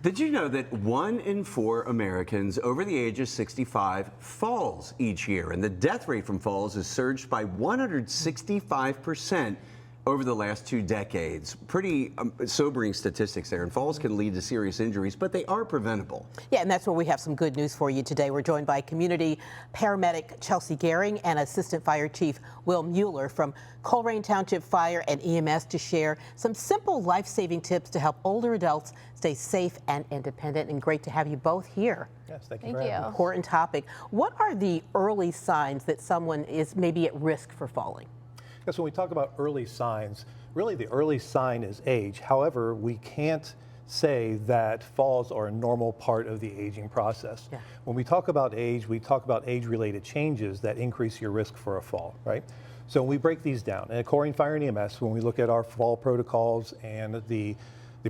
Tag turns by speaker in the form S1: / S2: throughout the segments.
S1: Did you know that 1 in 4 Americans over the age of 65 falls each year? And the death rate from falls has surged by 165% over the last 2 decades. Pretty sobering statistics there. And falls can lead to serious injuries, but they are preventable.
S2: Yeah, and that's where we have some good news for you today. We're joined by community paramedic Chelsea Gehring and Assistant Fire Chief Will Mueller from Colerain Township Fire and EMS to share some simple life-saving tips to help older adults stay safe and independent. And great to have you both here.
S3: Yes, thank you.
S2: Important topic. What are the early signs that someone is maybe at risk for falling?
S3: Yes, when we talk about early signs, really the early sign is age. However, we can't say that falls are a normal part of the aging process.
S2: Yeah.
S3: When we talk about age-related changes that increase your risk for a fall, right? So when we break these down, and at Colerain Fire and EMS, when we look at our fall protocols and the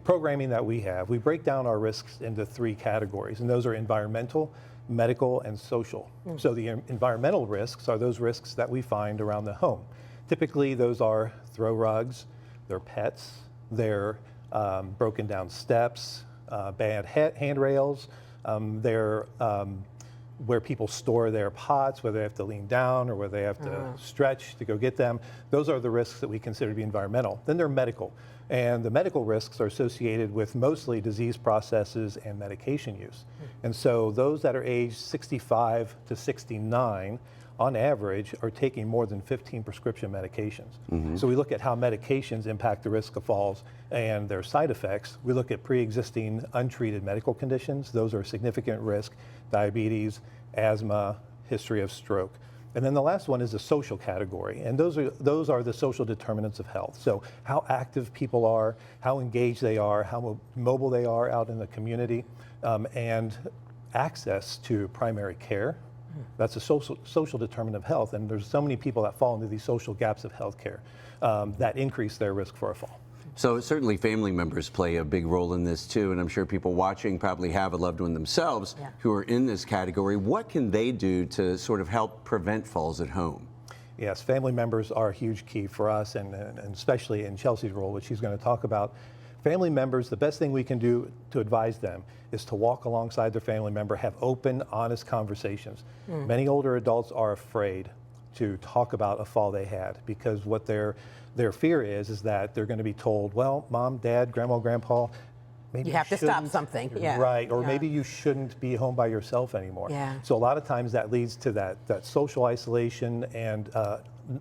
S3: programming that we have, we break down our risks into 3 categories, and those are environmental, medical, and social. So the environmental risks are those risks that we find around the home. Typically, those are throw rugs, they're pets, they're broken down steps, bad handrails, they're where people store their pots, whether they have to lean down or whether they have to stretch to go get them. Those are the risks that we consider to be environmental. Then they're medical. And the medical risks are associated with mostly disease processes and medication use. And so those that are aged 65 to 69 on average, are taking more than 15 prescription medications. So we look at how medications impact the risk of falls and their side effects. We look at pre-existing untreated medical conditions. Those are a significant risk: diabetes, asthma, history of stroke. And then the last one is the social category, and those are the social determinants of health. So how active people are, how engaged they are, how mobile they are out in the community, and access to primary care. That's a social determinant of health, and there's so many people that fall into these social gaps of healthcare that increase their risk for a fall.
S1: So certainly family members play a big role in this too, and I'm sure people watching probably have a loved one themselves who are in this category. What can they do to sort of help prevent falls at home?
S3: Yes, family members are a huge key for us, and especially in Chelsea's role, which she's going to talk about. Family members, the best thing we can do to advise them is to walk alongside their family member, have open, honest conversations. Many older adults are afraid to talk about a fall they had because what their fear is that they're going to be told, well, mom, dad, grandma, grandpa, maybe
S2: you have to stop something.
S3: Right, or maybe you shouldn't be home by yourself anymore. So a lot of times that leads to that social isolation and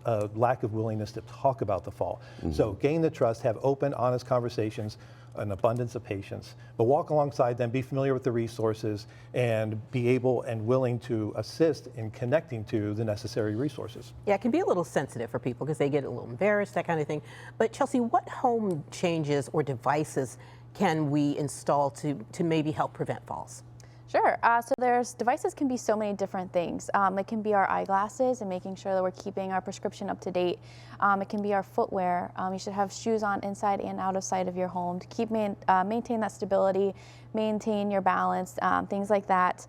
S3: a lack of willingness to talk about the fall. So gain the trust, have open, honest conversations, an abundance of patience, but walk alongside them, be familiar with the resources, and be able and willing to assist in connecting to the necessary resources.
S2: Yeah, it can be a little sensitive for people because they get a little embarrassed, that kind of thing. But Chelsea, what home changes or devices can we install to maybe help prevent falls?
S4: Sure. So there's devices can be so many different things. It can be our eyeglasses and making sure that we're keeping our prescription up to date. It can be our footwear. You should have shoes on inside and out of sight of your home to keep maintain that stability, maintain your balance, things like that.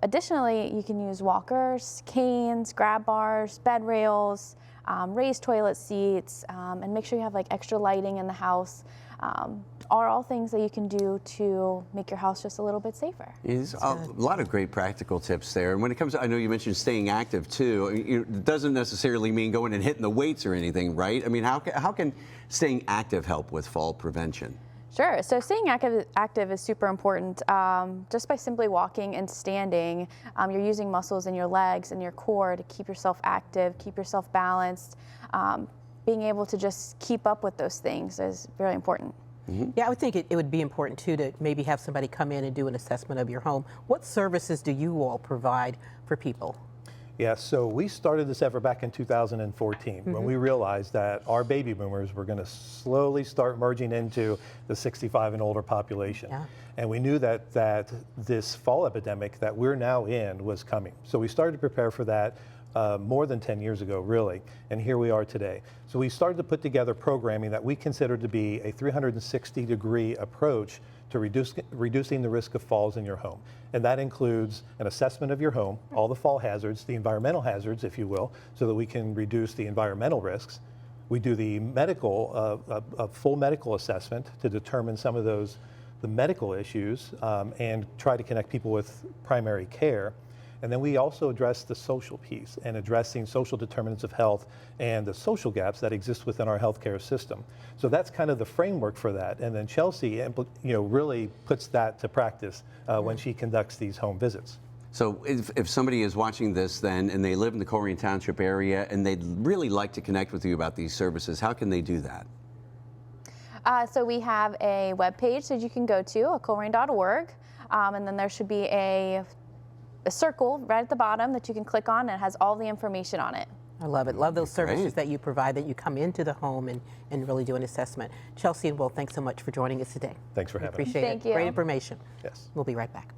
S4: Additionally, you can use walkers, canes, grab bars, bed rails, raised toilet seats, and make sure you have like extra lighting in the house. Are all things that you can do to make your house just a little bit safer.
S1: There's a lot of great practical tips there. And when it comes to, I know you mentioned staying active too. It doesn't necessarily mean going and hitting the weights or anything, right? I mean, how can staying active help with fall prevention?
S4: Sure. So staying active is super important. Just by simply walking and standing, you're using muscles in your legs and your core to keep yourself active, keep yourself balanced. Being able to just keep up with those things is very important.
S2: Yeah, I would think it would be important too to maybe have somebody come in and do an assessment of your home. What services do you all provide for people?
S3: Yeah, so we started this effort back in 2014 when we realized that our baby boomers were going to slowly start merging into the 65 and older population. And we knew that this fall epidemic that we're now in was coming. So we started to prepare for that more than 10 years ago, really, and here we are today. So we started to put together programming that we consider to be a 360-degree approach to reducing the risk of falls in your home. And that includes an assessment of your home, all the fall hazards, the environmental hazards, if you will, so that we can reduce the environmental risks. We do the medical, a full medical assessment to determine some of those the medical issues and try to connect people with primary care. And then we also address the social piece and addressing social determinants of health and the social gaps that exist within our healthcare system. So that's kind of the framework for that. And then Chelsea, really puts that to practice when she conducts these home visits.
S1: So if somebody is watching this then and they live in the Colerain Township area and they'd really like to connect with you about these services, how can they do that?
S4: So we have a webpage that you can go to, colerain.org, and then there should be a circle right at the bottom that you can click on, and it has all the information on it.
S2: I love it. Love those services
S1: Great.
S2: that you provide, that you come into the home and really do an assessment. Chelsea and Will, thanks so much for joining us today.
S3: Thanks for having us.
S2: Appreciate
S4: Thank
S2: it.
S4: you.
S2: Great information.
S3: Yes.
S2: We'll be right back.